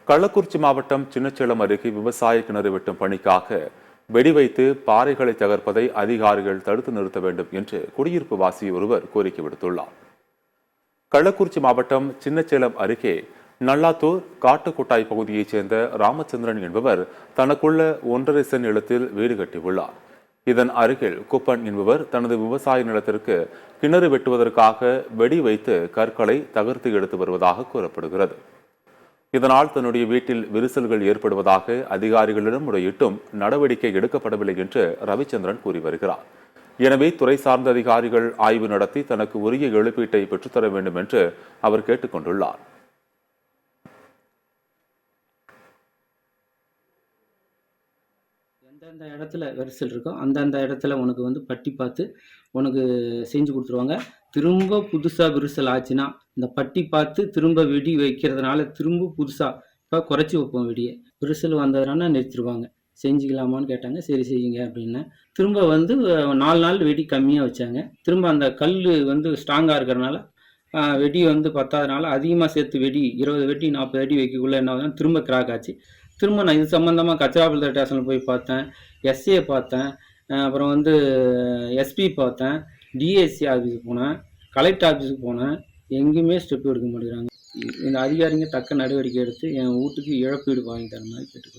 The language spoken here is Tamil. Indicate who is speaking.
Speaker 1: கள்ளக்குறிச்சி மாவட்டம் சின்னச்சேலம் அருகே விவசாய கிணறு வெட்டும் பணிக்காக வெடிவைத்து பாறைகளை தகர்ப்பதை அதிகாரிகள் தடுத்து நிறுத்த வேண்டும் என்று குடியிருப்பு வாசி ஒருவர் கோரிக்கை விடுத்துள்ளார். கள்ளக்குறிச்சி மாவட்டம் சின்னச்சேலம் அருகே நல்லாத்தூர் காட்டுக்கொட்டாய் பகுதியைச் சேர்ந்த ராமச்சந்திரன் என்பவர் தனக்குள்ள 1.5 சென்ட் நிலத்தில் வீடு கட்டியுள்ளார். இதன் அருகில் குப்பன் என்பவர் தனது விவசாய நிலத்திற்கு கிணறு வெட்டுவதற்காக வெடி வைத்து கற்களை தகர்த்து எடுத்து வருவதாக கூறப்படுகிறது. இதனால் தன்னுடைய வீட்டில் விரிசல்கள் ஏற்படுவதாக அதிகாரிகளிடம் முறையிட்டும் நடவடிக்கை எடுக்கப்படவில்லை என்று ரவிச்சந்திரன் கூறி வருகிறார். எனவே துறை சார்ந்த அதிகாரிகள் ஆய்வு நடத்தி தனக்கு உரிய இழப்பீட்டை பெற்றுத்தர வேண்டும் என்று அவர் கேட்டுக் கொண்டுள்ளார்.
Speaker 2: எந்தெந்த இடத்துல விரிசல் இருக்கோ அந்தந்த இடத்துல உனக்கு பட்டி பார்த்து உனக்கு செஞ்சு கொடுத்துருவாங்க. திரும்ப புதுசாக விரிசல் ஆச்சுன்னா இந்த பட்டி பார்த்து திரும்ப வெடி வைக்கிறதுனால திரும்ப புதுசாக இப்போ குறைச்சி வைப்போம். வெடியை விரிசல் வந்ததுனால நிறுத்திடுவாங்க. செஞ்சுக்கலாமான்னு கேட்டாங்க. சரி செய்யுங்க அப்படின்னேன். திரும்ப 4 நாள் வெடி கம்மியாக வச்சாங்க. திரும்ப அந்த கல் ஸ்ட்ராங்காக இருக்கிறனால வெடி பத்தாதனால அதிகமாக சேர்த்து வெடி 20 வெடி 40 அடி வைக்கக்குள்ளே என்ன ஆகுதுன்னா திரும்ப கிராக் ஆச்சு. திரும்ப நான் இது சம்மந்தமாக கச்சராப்பள்ளி ஸ்டேஷனில் போய் பார்த்தேன், எஸ்ஏ பார்த்தேன், அப்புறம் எஸ்பி பார்த்தேன், டிஎஸ்சி ஆஃபீஸுக்கு போனேன், கலெக்டர் ஆஃபீஸுக்கு போனேன். எங்கேயுமே ஸ்டெப் எடுக்க மாட்டேங்கிறாங்க. இந்த அதிகாரிங்க தக்க நடவடிக்கை எடுத்து என் வீட்டுக்கு இழப்பீடு வாங்கி தர மாதிரி கேட்டுக்கொள்கிறேன்.